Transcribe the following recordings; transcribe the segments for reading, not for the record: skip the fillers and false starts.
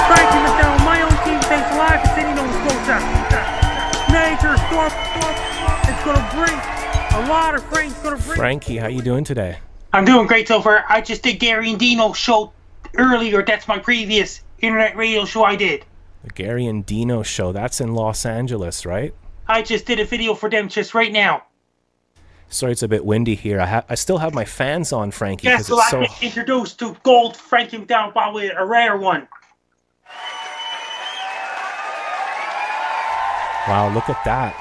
Frankie MacDonald, my own team, thanks live for City Nova Scotia. Major storm. It's gonna bring a lot of rain. It's gonna bring. Frankie, how you doing today? I'm doing great so far. I just did Gary and Dino's show earlier. That's my previous internet radio show I did. The Gary and Dino show. That's in Los Angeles, right? I just did a video for them just right now. Sorry, it's a bit windy here. I still have my fans on, Frankie. Yes, so I've been introduced to gold Frankie MacDonald bottle, a rare one. Wow, look at that.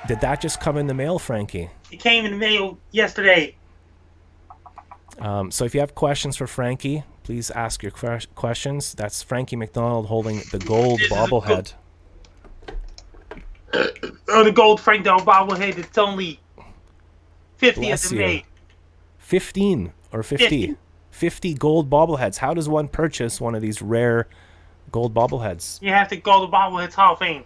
Did that just come in the mail, Frankie? It came in the mail yesterday. So if you have questions for Frankie, please ask your questions. That's Frankie MacDonald holding the gold bobblehead. The gold Frankie MacDonald bobblehead. It's only 50 of them made. 15 or 50? 50 gold bobbleheads. How does one purchase one of these rare gold bobbleheads? You have to go to Bobbleheads Hall of Fame.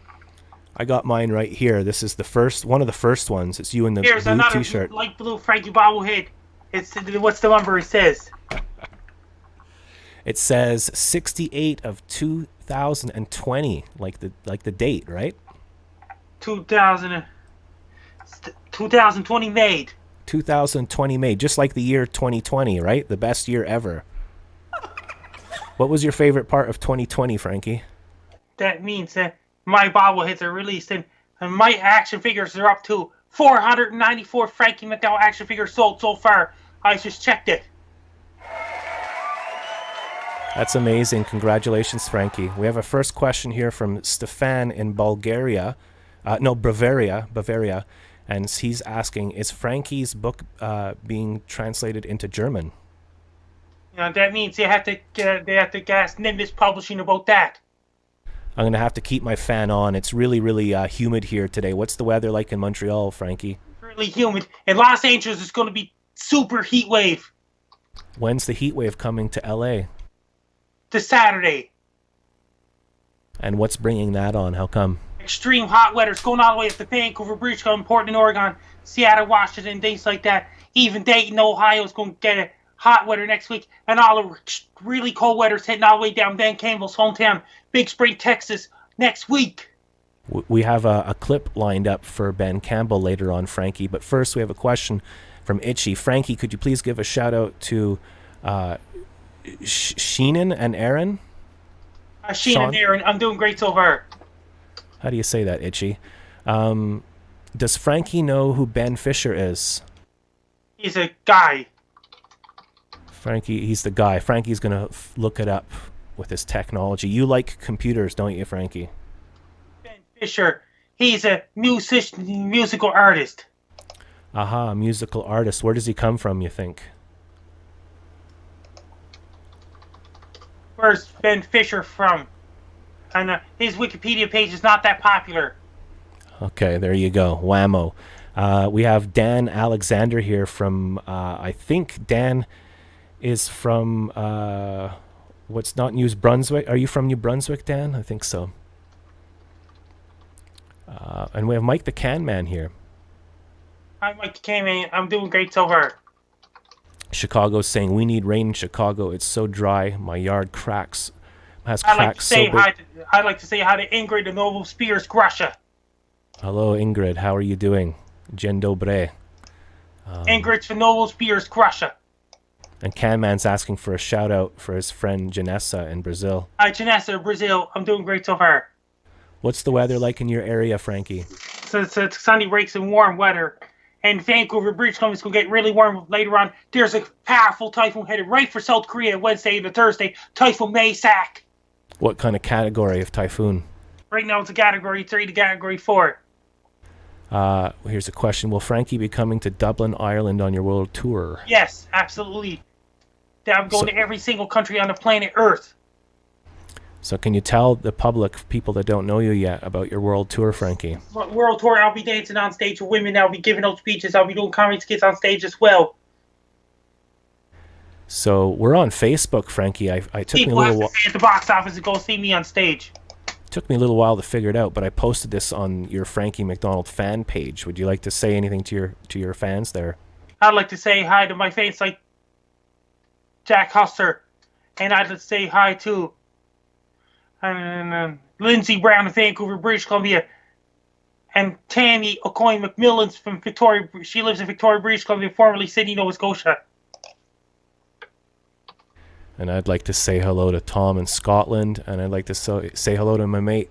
I got mine right here. This is one of the first ones. It's you in the Here's blue another t-shirt. light blue Frankie bobblehead. What's the number it says? It says 68 of 2020, like the date, right? 2020 made. 2020 made, just like the year 2020, right? The best year ever. What was your favorite part of 2020, Frankie? That means that my bobbleheads are released and my action figures are up to 494 Frankie MacDonald action figures sold so far. I just checked it. That's amazing. Congratulations, Frankie. We have a first question here from Stefan in Bavaria, and he's asking, is Frankie's book being translated into German? That means they have to gas Nimbus Publishing about that. I'm going to have to keep my fan on. It's really, really humid here today. What's the weather like in Montreal, Frankie? Really humid. In Los Angeles, it's going to be super heat wave. When's the heat wave coming to LA? This Saturday. And what's bringing that on? How come? Extreme hot weather. It's going all the way up to Vancouver, British Columbia, Portland, Oregon, Seattle, Washington, things like that. Even Dayton, Ohio is going to get a hot weather next week. And all the really cold weather's heading all the way down Ben Campbell's hometown, Big Spring, Texas, next week. We have a clip lined up for Ben Campbell later on, Frankie. But first, we have a question from Itchy. Frankie, could you please give a shout out to Sheenan and Aaron? Sheenan and Aaron, I'm doing great so far. How do you say that, Itchy? Does Frankie know who Ben Fisher is? He's a guy. Frankie, he's the guy. Frankie's going to look it up with his technology. You like computers, don't you, Frankie? Ben Fisher, he's a musical artist. Aha, musical artist. Where does he come from, you think? Where's Ben Fisher from? And his Wikipedia page is not that popular. Okay, there you go. Whammo. We have Dan Alexander here from, I think Dan is from, what's not New Brunswick? Are you from New Brunswick, Dan? I think so. And we have Mike the Can Man here. Hi, Mike the Can Man. I'm doing great so far. Chicago's saying, we need rain in Chicago. It's so dry. My yard cracks. I'd like to say hi to Ingrid and Noble Spears, Russia. Hello, Ingrid. How are you doing? Dzień dobry. Ingrid's from Noble Spears, Russia. And Canman's asking for a shout out for his friend Janessa in Brazil. Hi, Janessa, Brazil. I'm doing great so far. What's the weather like in your area, Frankie? So it's sunny breaks and warm weather. And Vancouver, British Columbia is going to get really warm later on. There's a powerful typhoon headed right for South Korea Wednesday and Thursday. Typhoon Maysak. What kind of category of typhoon? Right now it's a category 3 to category 4. Here's a question. Will Frankie be coming to Dublin, Ireland on your world tour? Yes, absolutely. I'm going to every single country on the planet Earth. So can you tell the public, people that don't know you yet, about your world tour, Frankie? World tour, I'll be dancing on stage with women. I'll be giving out speeches. I'll be doing comedy skits on stage as well. So we're on Facebook, Frankie. It took me a little while at the box office to go see me on stage. Took me a little while to figure it out, but I posted this on your Frankie MacDonald fan page. Would you like to say anything to your fans there? I'd like to say hi to my fans like Jack Huster, and I'd like to say hi to and Lindsay Brown of Vancouver, British Columbia, and Tammy O'Coin McMillan's from Victoria. She lives in Victoria, British Columbia, formerly Sydney, Nova Scotia. And I'd like to say hello to Tom in Scotland, and I'd like to say hello to my mate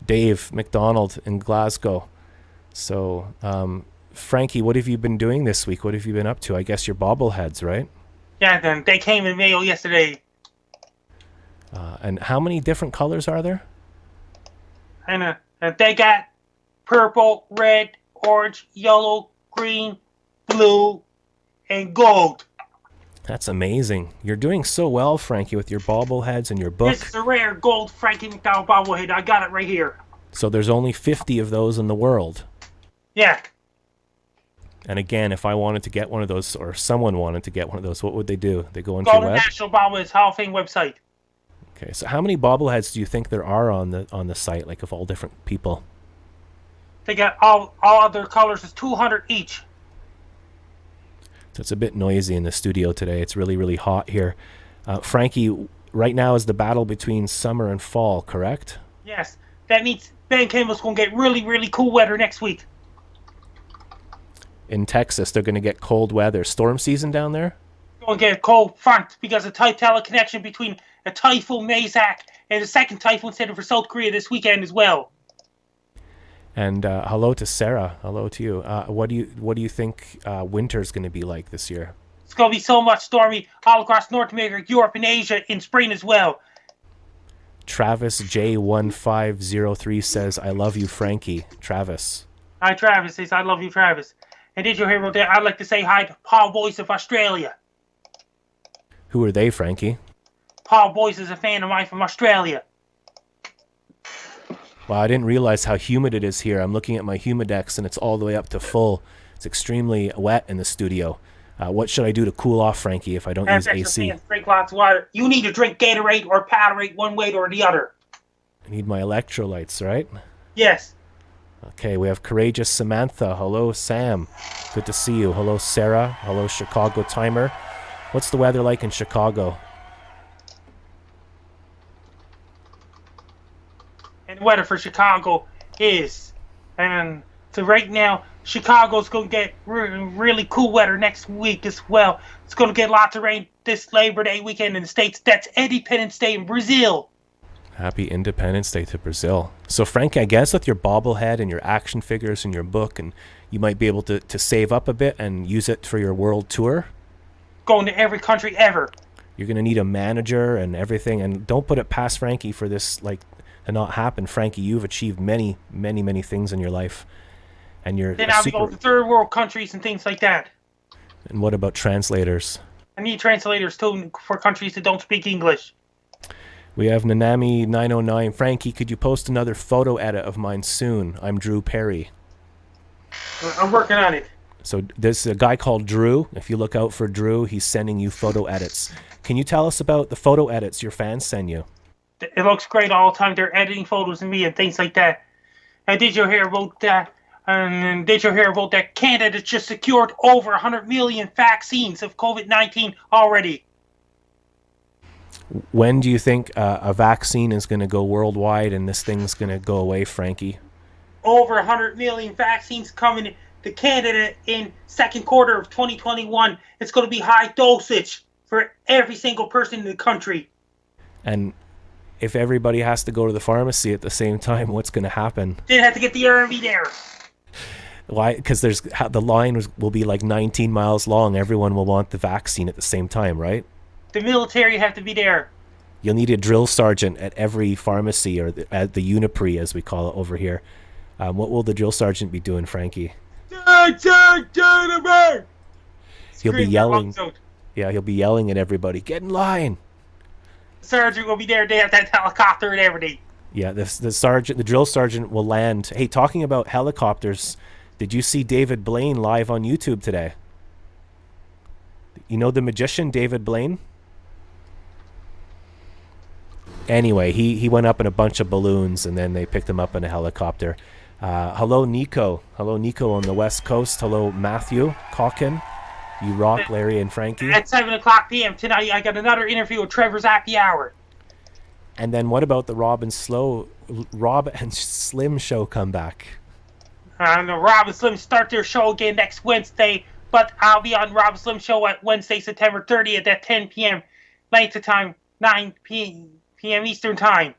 Dave MacDonald in Glasgow. So, Frankie, what have you been doing this week? What have you been up to? I guess your bobbleheads, right? Yeah, then they came in mail yesterday. And how many different colors are there? And they got purple, red, orange, yellow, green, blue, and gold. That's amazing. You're doing so well, Frankie, with your bobbleheads and your book. This is a rare gold Frankie MacDonald bobblehead. I got it right here. So there's only 50 of those in the world. Yeah. And again, if I wanted to get one of those, or someone wanted to get one of those, what would they do? They go into Go your to web? National Bobbleheads Hall of Fame website. Okay, so how many bobbleheads do you think there are on the site, like of all different people? They got all other colors. It's 200 each. So it's a bit noisy in the studio today. It's really, really hot here. Frankie, right now is the battle between summer and fall, correct? Yes. That means Ben Campbell's going to get really, really cool weather next week. In Texas, they're going to get cold weather. Storm season down there? Going to get a cold front because of tight teleconnection between a Typhoon Maysak and a second typhoon headed for South Korea this weekend as well. And hello to Sarah. Hello to you. What do you think winter's going to be like this year? It's going to be so much stormy all across North America, Europe, and Asia in spring as well. Travis J1503 says, "I love you, Frankie." Travis. Hi, Travis says, "I love you, Travis." And did you hear about that? I'd like to say hi to Paul Boyce of Australia. Who are they, Frankie? Paul Boyce is a fan of mine from Australia. Well, I didn't realize how humid it is here. I'm looking at my Humidex, and it's all the way up to full. It's extremely wet in the studio. What should I do to cool off, Frankie, if I don't use AC? Drink lots of water. You need to drink Gatorade or Powerade one way or the other. I need my electrolytes, right? Yes. Okay, we have Courageous Samantha. Hello, Sam. Good to see you. Hello, Sarah. Hello, Chicago Timer. What's the weather like in Chicago? And the weather for Chicago is, and so right now, Chicago's going to get really cool weather next week as well. It's going to get lots of rain this Labor Day weekend in the States. That's Independence Day in Brazil. Happy Independence Day to Brazil. So, Frankie, I guess with your bobblehead and your action figures and your book, and you might be able to save up a bit and use it for your world tour. Going to every country ever. You're going to need a manager and everything, and don't put it past Frankie for this to not happen. Frankie, you've achieved many, many, many things in your life. And you're then I'll be going to third world countries and things like that. And what about translators? I need translators too for countries that don't speak English. We have Nanami909. Frankie, could you post another photo edit of mine soon? I'm Drew Perry. I'm working on it. So there's a guy called Drew. If you look out for Drew, he's sending you photo edits. Can you tell us about the photo edits your fans send you? It looks great all the time. They're editing photos of me and things like that. And did you hear about that? And did you hear about that? Canada just secured over 100 million vaccines of COVID-19 already. When do you think a vaccine is going to go worldwide and this thing's going to go away, Frankie? Over 100 million vaccines coming to Canada in second quarter of 2021. It's going to be high dosage for every single person in the country. And if everybody has to go to the pharmacy at the same time, what's going to happen? They have to get the army there. Why? Because the line will be like 19 miles long. Everyone will want the vaccine at the same time, right? The military have to be there. You'll need a drill sergeant at every pharmacy, or at the Unipre, as we call it over here. What will the drill sergeant be doing, Frankie? He'll be yelling. Yeah, he'll be yelling at everybody. Get in line. The sergeant will be there. They have that helicopter and everything. Yeah, the drill sergeant will land. Hey, talking about helicopters, did you see David Blaine live on YouTube today? You know the magician David Blaine? Anyway, he went up in a bunch of balloons, and then they picked him up in a helicopter. Hello, Nico. Hello, Nico on the West Coast. Hello, Matthew Calkin. You rock, Larry and Frankie. At 7 o'clock p.m. tonight, I got another interview with Trevor's Happy Hour. And then what about the Rob and Slim show comeback? And the Rob and Slim start their show again next Wednesday, but I'll be on Rob and Slim show at Wednesday, September 30th at 10 p.m. Length of time, 9 p.m. Eastern Time.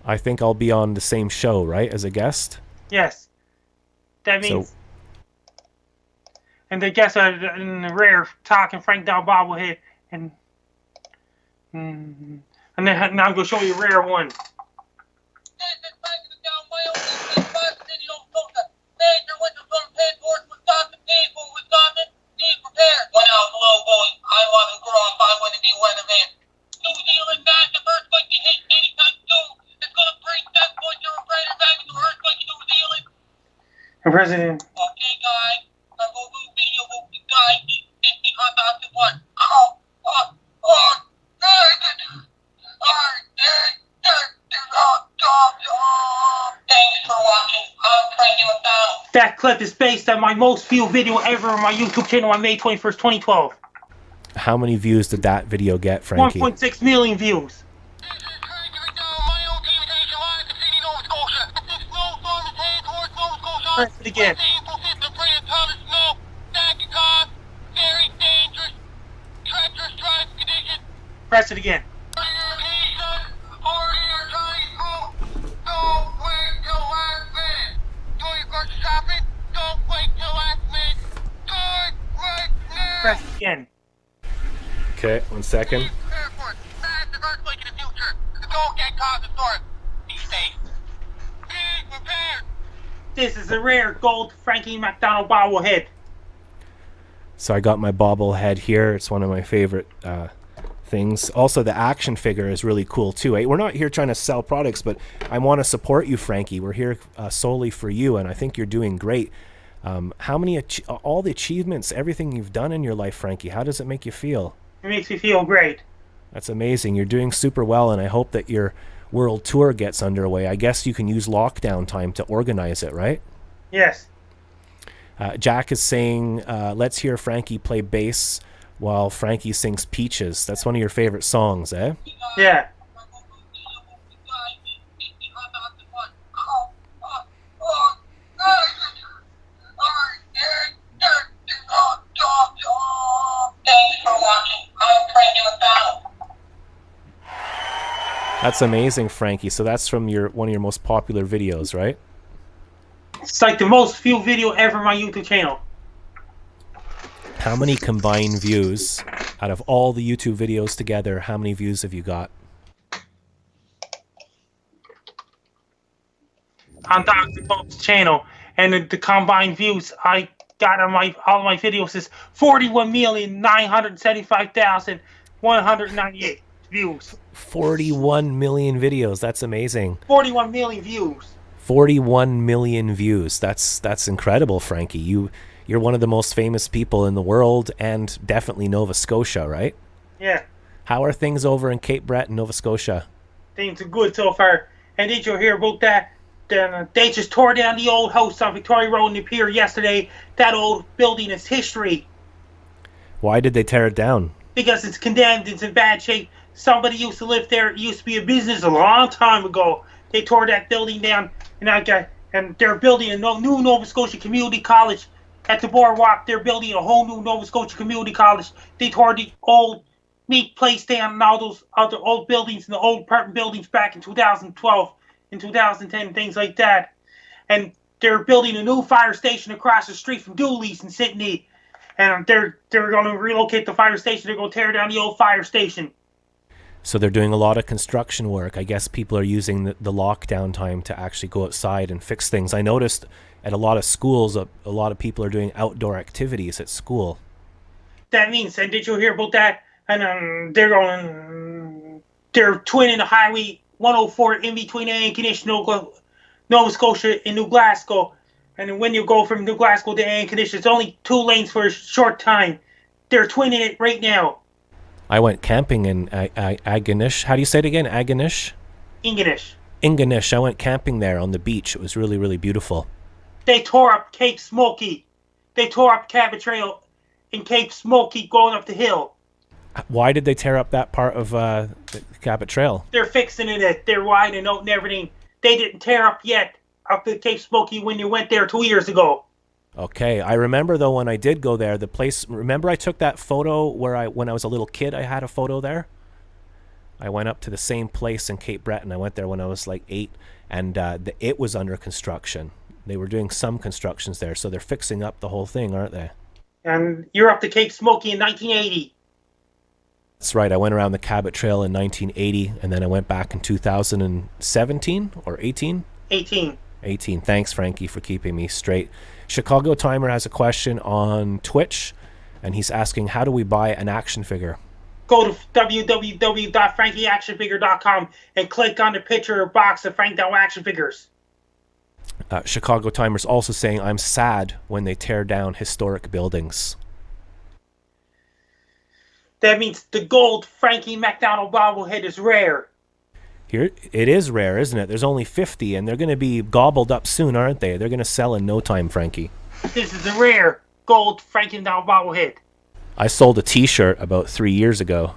I think I'll be on the same show, right, as a guest? Yes. That means... And the guests are in the rare talking Frank Down bobblehead. And then now I'm going to show you a rare one. The president. Okay, guys. I'm going to do a video with the guy. He hot out the one. Thanks for watching. I'm Frankie MacDonald. That clip is based on my most viewed video ever on my YouTube channel on May 21st, 2012. How many views did that video get, Frankie? 1.6 million views. Press it again. Press it again. Press it again. Okay, 1 second. This is a rare gold Frankie MacDonald bobblehead. So I got my bobblehead here. It's one of my favorite things. Also, the action figure is really cool too. We're not here trying to sell products, but I want to support you, Frankie. We're here solely for you, and I think you're doing great. How many all the achievements, everything you've done in your life, Frankie? How does it make you feel? It makes me feel great. That's amazing. You're doing super well, and I hope that your world tour gets underway. I guess you can use lockdown time to organize it, right? Yes. Jack is saying, let's hear Frankie play bass while Frankie sings Peaches. That's one of your favorite songs, eh? Yeah. That's amazing, Frankie. So that's from one of your most popular videos, right? It's like the most viewed video ever on my YouTube channel. How many combined views out of all the YouTube videos together? How many views have you got? On Dr. Bob's channel, and the combined views I got on all my videos is 41,975,198 views. 41 million videos. That's amazing. 41 million views. 41 million views. That's incredible, Frankie. You're one of the most famous people in the world, and definitely Nova Scotia, right? Yeah. How are things over in Cape Breton, Nova Scotia? Things are good so far. And did you hear about that? They just tore down the old house on Victoria Road in the pier yesterday. That old building is history. Why did they tear it down? Because it's condemned. It's in bad shape. Somebody used to live there. It used to be a business a long time ago. They tore that building down, and they're building a new Nova Scotia Community College at the boardwalk. They're building a whole new Nova Scotia Community College. They tore the old meat place down and all those other old buildings and the old apartment buildings back in 2012 and 2010, things like that. And they're building a new fire station across the street from Dooley's in Sydney. And they're going to relocate the fire station. They're going to tear down the old fire station. So they're doing a lot of construction work. I guess people are using the lockdown time to actually go outside and fix things. I noticed at a lot of schools, a lot of people are doing outdoor activities at school. That means, and did you hear about that? And they're twinning the Highway 104 in between Antigonish, Nova Scotia, and New Glasgow. And when you go from New Glasgow to Antigonish, it's only 2 lanes for a short time. They're twinning it right now. I went camping in Agonish. How do you say it again? Agonish? Ingonish. Ingonish. I went camping there on the beach. It was really, really beautiful. They tore up Cape Smoky. They tore up Cabot Trail in Cape Smoky going up the hill. Why did they tear up that part of the Cabot Trail? They're fixing it. They're widening out and everything. They didn't tear up yet up the Cape Smoky when you went there 2 years ago. Okay, I remember though when I did go there, the place. Remember I took that photo when I was a little kid. I had a photo there. I went up to the same place in Cape Breton. I went there when I was like 8, and it was under construction. They were doing some constructions there, so they're fixing up the whole thing, aren't they? And you're up to Cape Smoky in 1980. That's right. I went around the Cabot Trail in 1980, and then I went back in 2017 or 18? 18. 18. Thanks, Frankie, for keeping me straight. Chicago Timer has a question on Twitch, and he's asking, how do we buy an action figure? Go to www.frankieactionfigure.com and click on the picture or box of Frank Dow action figures. Chicago Timer's also saying, I'm sad when they tear down historic buildings. That means the gold Frankie MacDonald bobblehead is rare. Here, it is rare, isn't it? There's only 50, and they're going to be gobbled up soon, aren't they? They're going to sell in no time, Frankie. This is a rare gold Frankie MacDonald bobblehead. I sold a t-shirt about 3 years ago.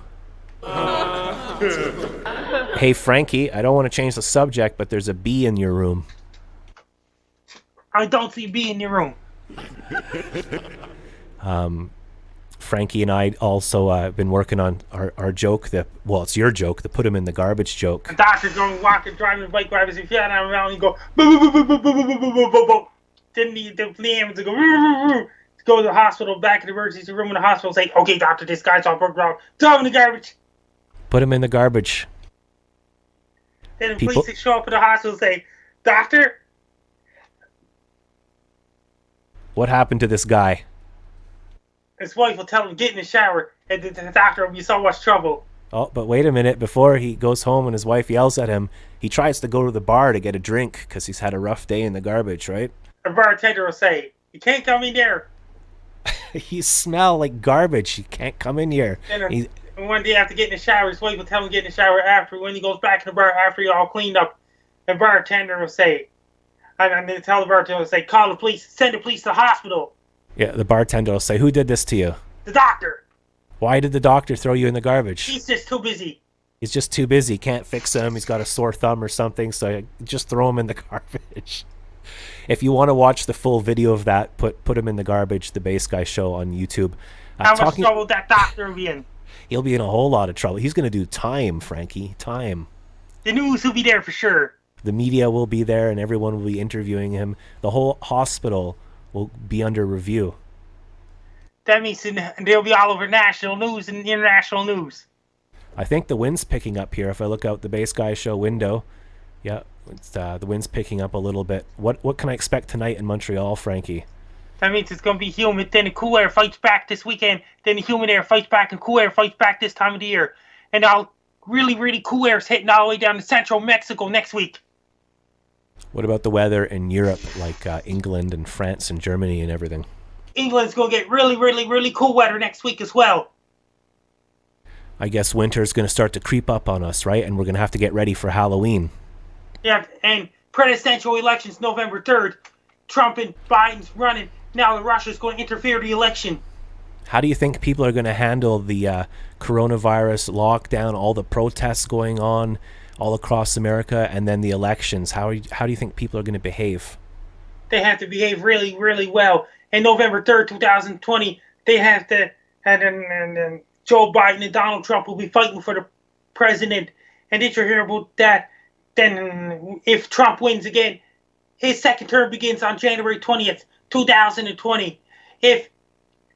Hey, Frankie, I don't want to change the subject, but there's a bee in your room. I don't see a bee in your room. Frankie and I also been working on our joke. It's your joke, the put him in the garbage joke. The doctor's going walking, driving a bike, grabs his feet around, and go boo boo boo boo boo boo boo boo boo boo. Then the ambulance go to go to the hospital, back in the emergency room in the hospital, say, okay, doctor, this guy's all broke down. Throw him in the garbage. Put him in the garbage. Then the police show up at the hospital and say, doctor, what happened to this guy? His wife will tell him, get in the shower, and the doctor will be so much trouble. Oh, but wait a minute. Before he goes home and his wife yells at him, he tries to go to the bar to get a drink because he's had a rough day in the garbage, right? The bartender will say, you can't come in there. You smell like garbage. You can't come in here. And one day after getting in the shower, his wife will tell him to get in the shower after, when he goes back to the bar after he's all cleaned up. The bartender will say, and they tell the bartender, say, call the police, send the police to the hospital. Yeah, the bartender will say, who did this to you? The doctor. Why did the doctor throw you in the garbage? He's just too busy. He's just too busy. Can't fix him. He's got a sore thumb or something, so just throw him in the garbage. If you want to watch the full video of that, put him in the garbage, the Bass Guy Show on YouTube. How much trouble will that doctor be in? He'll be in a whole lot of trouble. He's going to do time, Frankie. Time. The news will be there for sure. The media will be there, and everyone will be interviewing him. The whole hospital will be under review. That means they'll be all over national news and international news. I think the wind's picking up here. If I look out the Bass Guy Show window, yeah, the wind's picking up a little bit. What can I expect tonight in Montreal, Frankie? That means it's going to be humid. Then the cool air fights back this weekend. Then the humid air fights back, and cool air fights back this time of the year. And all really, really cool air's hitting all the way down to central Mexico next week. What about the weather in Europe, like England and France and Germany and everything? England's going to get really, really, really cool weather next week as well. I guess winter's going to start to creep up on us, right? And we're going to have to get ready for Halloween. Yeah, and presidential elections November 3rd. Trump and Biden's running. Now Russia's going to interfere in the election. How do you think people are going to handle the coronavirus lockdown, all the protests going on all across America, and then the elections? How do you think people are going to behave? They have to behave really, really well. And November 3rd, 2020, they have to, and Joe Biden and Donald Trump will be fighting for the president. And did you hear about that? Then if Trump wins again, his second term begins on January 20th, 2020. If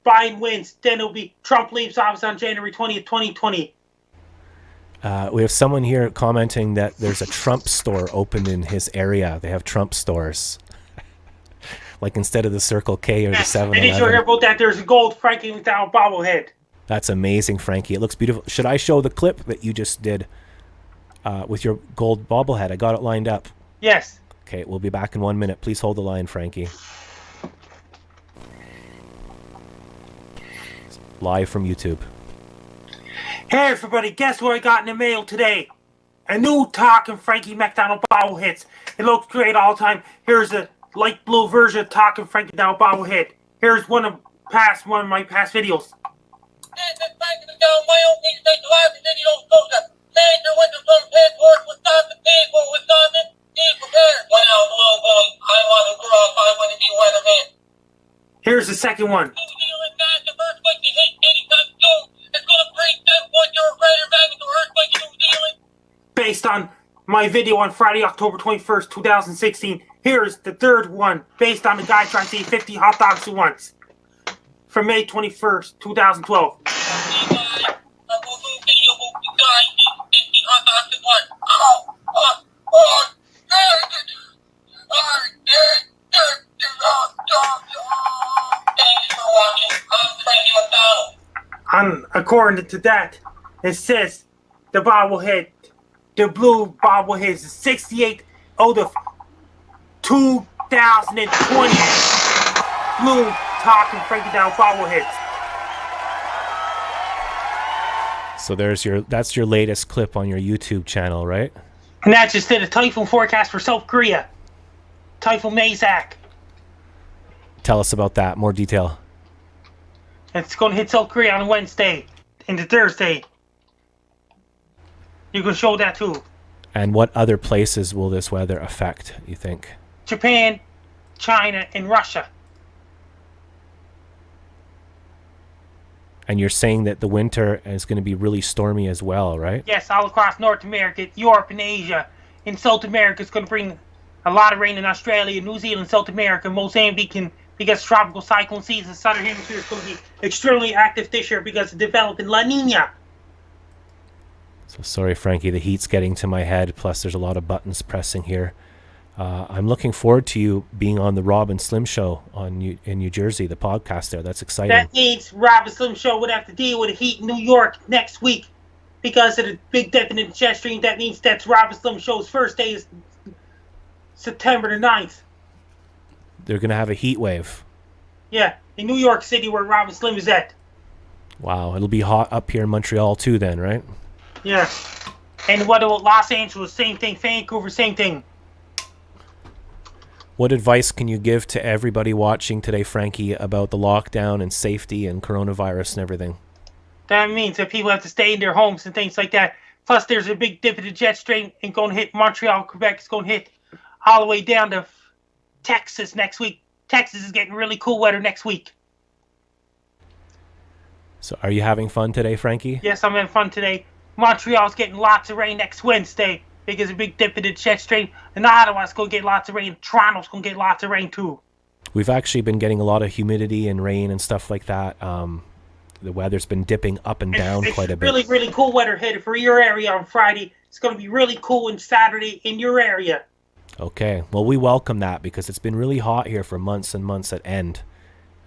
Biden wins, then it'll be Trump leaves office on January 20th, 2020. We have someone here commenting that there's a Trump store opened in his area. They have Trump stores. Like instead of the Circle K or the 7-Eleven. And did you hear about that? There's a gold Frankie MacDonald bobblehead. That's amazing, Frankie. It looks beautiful. Should I show the clip that you just did with your gold bobblehead? I got it lined up. Yes. Okay, we'll be back in 1 minute. Please hold the line, Frankie. Live from YouTube. Hey everybody, guess what I got in the mail today? A new Talking Frankie MacDonald bobbleheads. It looks great all the time. Here's a light blue version of Talking Frankie MacDonald bobblehead. Here's one of my past videos. Frankie down Wyoming State Drive in City, Nova Scotia. Change your winter storm head towards Wisconsin. Please for Wisconsin. Be prepared. One out, blue boy. I want to cross. I want to be weatherman. Here's the second one. New Zealand massive earthquake to hit anytime soon. It's going to bring 7.0 greater magnitude earthquake in New Zealand. Based on my video on Friday, October 21st, 2016, here's the third one, based on the guy trying to eat 50 hot dogs at once, from May 21st, 2012. Thanks for watching. I'm Frankie MacDonald. And according to that, it says the bobblehead, the blue bobblehead is 68 out of 2020 blue talking Frankie down bobbleheads. So that's your latest clip on your YouTube channel, right? And that's just the typhoon forecast for South Korea. Typhoon Maysak. Tell us about that. More detail. It's going to hit South Korea on Wednesday into Thursday. You can show that too. And what other places will this weather affect, you think? Japan, China, and Russia. And you're saying that the winter is going to be really stormy as well, right? Yes, all across North America, Europe, and Asia. In South America, it's going to bring a lot of rain in Australia, New Zealand, South America, Mozambique, and because tropical cyclone season, the southern hemisphere is going to be extremely active this year because of developing La Nina. So sorry, Frankie, the heat's getting to my head, plus there's a lot of buttons pressing here. I'm looking forward to you being on the Rob and Slim Show in New Jersey, the podcast there. That's exciting. That means Rob and Slim Show would have to deal with the heat in New York next week because of the big dip in the jet stream. That means that's Rob and Slim Show's first day is September the 9th. They're going to have a heat wave. Yeah, in New York City where Rob and Slim is at. Wow, it'll be hot up here in Montreal too then, right? Yeah. And what about Los Angeles? Same thing. Vancouver, same thing. What advice can you give to everybody watching today, Frankie, about the lockdown and safety and coronavirus and everything? That means that people have to stay in their homes and things like that. Plus, there's a big dip in the jet stream and going to hit Montreal, Quebec. It's going to hit all the way down to Texas next week. Texas is getting really cool weather next week. So are you having fun today, Frankie? Yes, I'm having fun today. Montreal's getting lots of rain next Wednesday because of a big dip in the jet stream. And Ottawa's going to get lots of rain. Toronto's going to get lots of rain too. We've actually been getting a lot of humidity and rain and stuff like that. The weather's been dipping up and down quite a bit. It's really cool weather headed for your area on Friday. It's going to be really cool on Saturday in your area. Okay, well, we welcome that because it's been really hot here for months and months at end.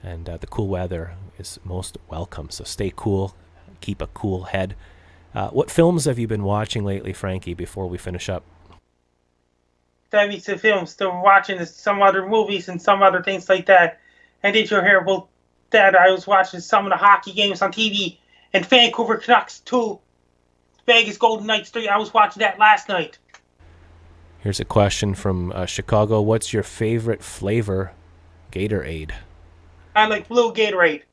And the cool weather is most welcome. So stay cool, keep a cool head. What films have you been watching lately, Frankie, before we finish up? That means the films. Still watching some other movies and some other things like that. And did you hear about that? I was watching some of the hockey games on TV. And Vancouver Canucks 2, Vegas Golden Knights 3. I was watching that last night. Here's a question from Chicago. What's your favorite flavor Gatorade? I like blue Gatorade.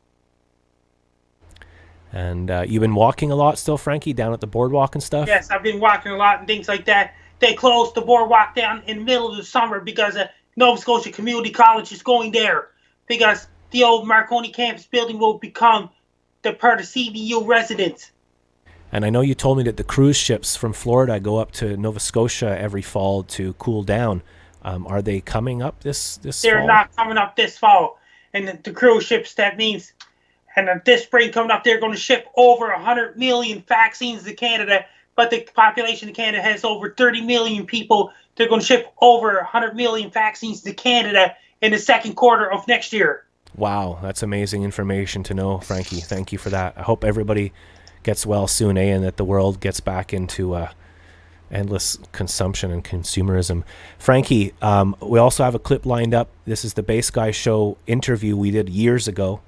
And you've been walking a lot still, Frankie, down at the boardwalk and stuff? Yes, I've been walking a lot and things like that. They closed the boardwalk down in the middle of the summer because Nova Scotia Community College is going there. Because the old Marconi campus building will become the part of CBU residence. And I know you told me that the cruise ships from Florida go up to Nova Scotia every fall to cool down. Are they coming up this They're fall? not coming up this fall. And the cruise ships, that means, and this spring coming up, they're going to ship over 100 million vaccines to Canada. But the population of Canada has over 30 million people. They're going to ship over 100 million vaccines to Canada in the second quarter of next year. Wow, that's amazing information to know, Frankie. Thank you for that. I hope everybody gets well soon, and that the world gets back into endless consumption and consumerism. Frankie, we also have a clip lined up. This is the Bass Guy Show interview we did years ago.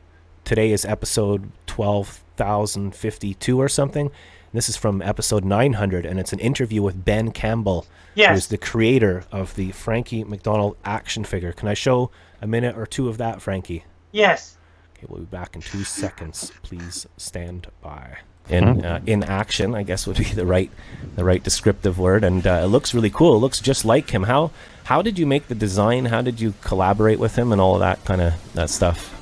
Today is episode 12,052 or something. This is from episode 900, and it's an interview with Ben Campbell, Yes. who is the creator of the Frankie MacDonald action figure. Can I show a minute or two of that, Frankie? Yes. Okay, we'll be back in 2 seconds. Please stand by. in action, I guess would be the right descriptive word. And it looks really cool. It looks just like him. How did you make the design? How did you collaborate with him and all of that stuff?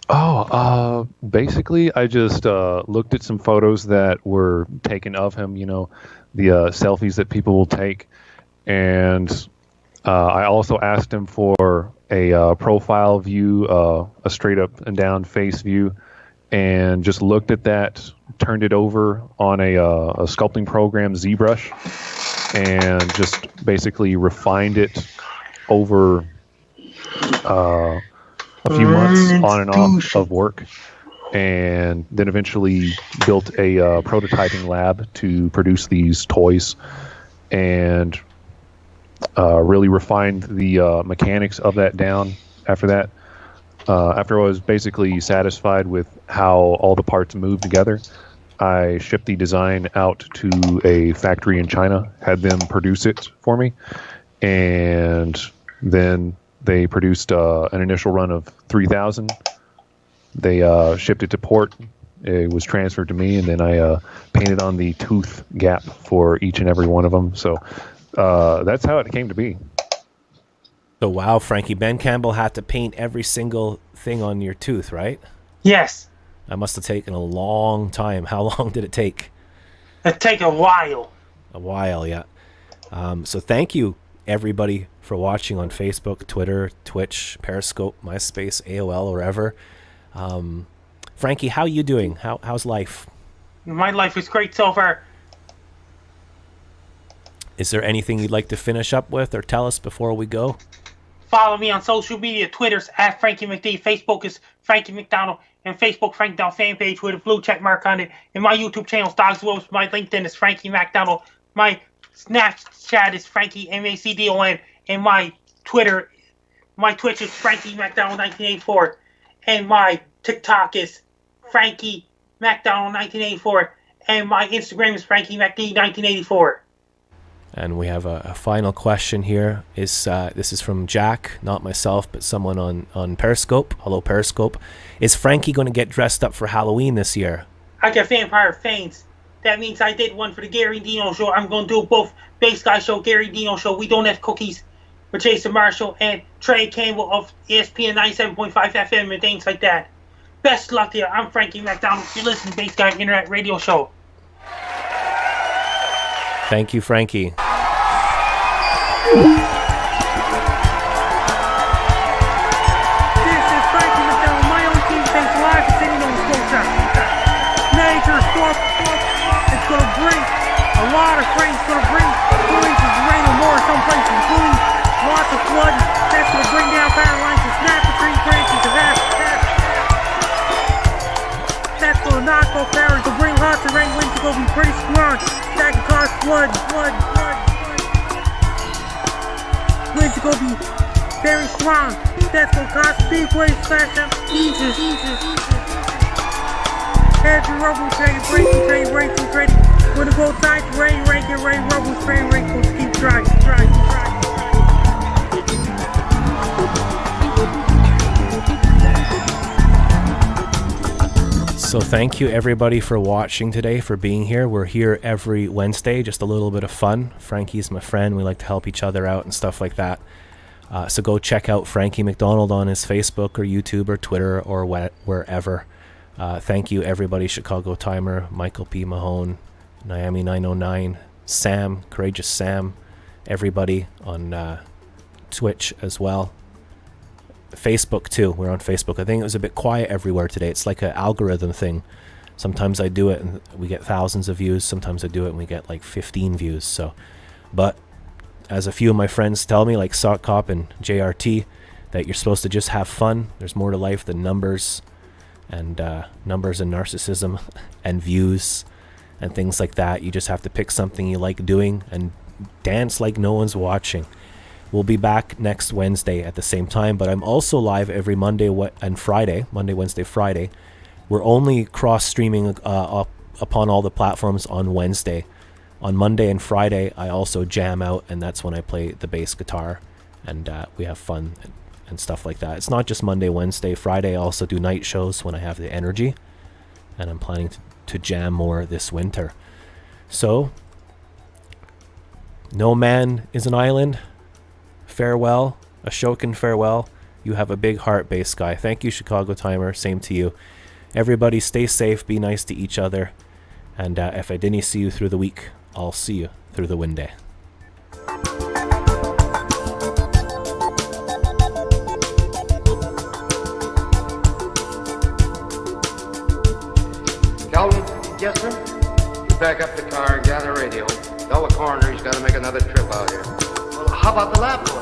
Oh, basically, I just looked at some photos that were taken of him, the selfies that people will take. And I also asked him for a profile view, a straight up and down face view, and just looked at that, turned it over on a sculpting program, ZBrush, and just basically refined it over a few months on and off of work, and then eventually built a prototyping lab to produce these toys, and really refined the mechanics of that down after that. After I was basically satisfied with how all the parts move together, I shipped the design out to a factory in China, had them produce it for me, and then they produced an initial run of 3,000. They shipped it to port. It was transferred to me, and then I painted on the tooth gap for each and every one of them. So that's how it came to be. So wow, Frankie, Ben Campbell had to paint every single thing on your tooth, right? Yes. That must have taken a long time. How long did it take? It take a while. A while, yeah. So thank you, everybody, for watching on Facebook, Twitter, Twitch, Periscope, MySpace, AOL, wherever. Frankie, how you doing? How's life? My life is great so far. Is there anything you'd like to finish up with or tell us before we go? Follow me on social media. Twitter's at Frankie MacD. Facebook is Frankie MacDonald. And Facebook, Frankie MacDonald fan page with a blue check mark on it. And my YouTube channel is Dogs Wolves. My LinkedIn is Frankie MacDonald. My Snapchat is Frankie MacDon. And my Twitch is Frankie MacDonald 1984. And my TikTok is Frankie MacDonald 1984. And my Instagram is Frankie MacD 1984. And we have a final question here. This is from Jack, not myself, but someone on Periscope. Hello, Periscope. Is Frankie going to get dressed up for Halloween this year? I got Vampire Fanes. That means I did one for the Gary Dino show. I'm going to do both Base Guy show, Gary Dino show. We Don't Have Cookies with Jason Marshall and Trey Campbell of ESPN 97.5 FM and things like that. Best luck to you. I'm Frankie MacDonald. You're listening to Base Guy Internet Radio Show. Thank you, Frankie. This is Frankie MacDonald. My own team thinks live is sitting on the sculpture. Major storm. It's going to bring a lot of rain. It's going to bring 2 inches of rain or more in some places, including lots of flood. That's going to bring down power lines and snap the tree branches to that. That's going to knock off power. It's going to bring lots of rain. Winds are going to be pretty strong. That can cause flood. Winds are going to be very strong. That's going to cause big waves, slash up, eases. Heavy rubble train, breaking train, racing train. When it goes outside, rain, get rain, rubble train, rain, goes keep dry. So thank you everybody for watching today, for being here. We're here every Wednesday, just a little bit of fun. Frankie's my friend. We like to help each other out and stuff like that. So go check out Frankie MacDonald on his Facebook or YouTube or Twitter or wherever. Thank you everybody. Chicago Timer, Michael P. Mahone, Miami 909, Sam, Courageous Sam, everybody on Twitch as well. Facebook too. We're on Facebook. I think it was a bit quiet everywhere today. It's like an algorithm thing. Sometimes I do it and we get thousands of views. Sometimes I do it and we get like 15 views. So, but as a few of my friends tell me, like Sock Cop and JRT, that you're supposed to just have fun. There's more to life than numbers and narcissism and views and things like that. You just have to pick something you like doing and dance like no one's watching. We'll be back next Wednesday at the same time, but I'm also live every Monday and Friday. Monday, Wednesday, Friday. We're only cross-streaming upon all the platforms on Wednesday. On Monday and Friday, I also jam out, and that's when I play the bass guitar, and we have fun and stuff like that. It's not just Monday, Wednesday, Friday. I also do night shows when I have the energy, and I'm planning to jam more this winter. So, no man is an island. Farewell, Ashokan farewell. You have a big heart, Bass Guy. Thank you, Chicago Timer. Same to you. Everybody stay safe, be nice to each other. And if I didn't see you through the week, I'll see you through the wind day. Calvin? Yes, sir? You back up the car and gather radio. Tell the coroner he's got to make another trip out here. Well, how about the lab boy?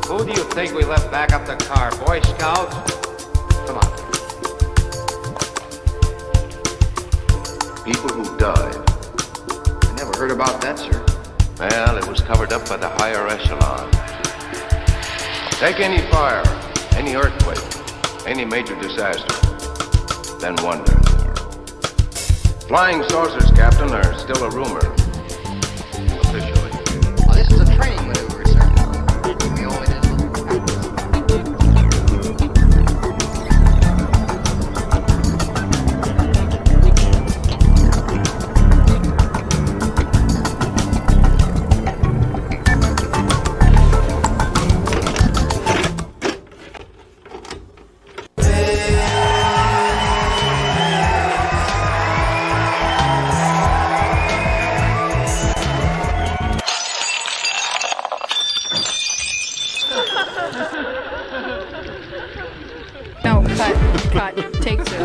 Who do you think we left back up the car? Boy Scouts? Come on. People who died. I never heard about that, sir. Well, it was covered up by the higher echelon. Take any fire, any earthquake, any major disaster, then wonder. Flying saucers, Captain, are still a rumor. Officially. Oh, this is a training maneuver, sir. We only did No, cut, take two.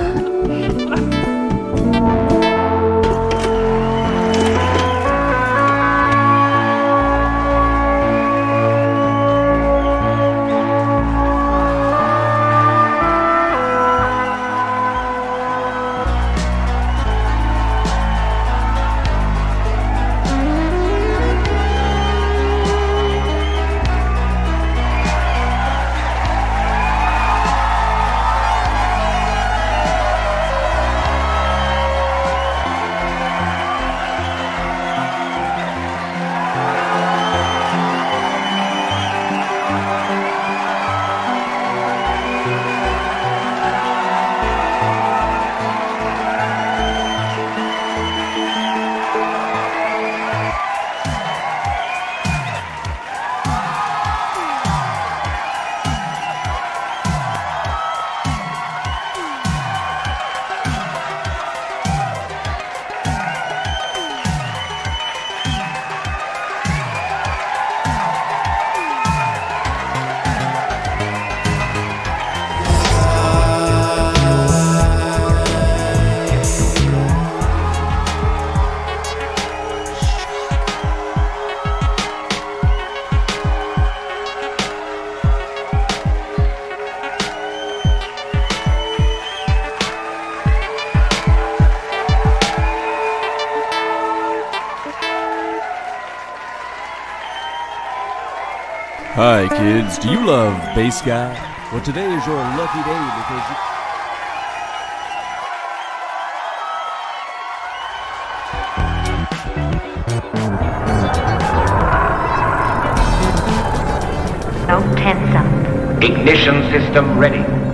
Hi kids, do you love Bass Guy? Well, today is your lucky day because No tense up. Ignition system ready.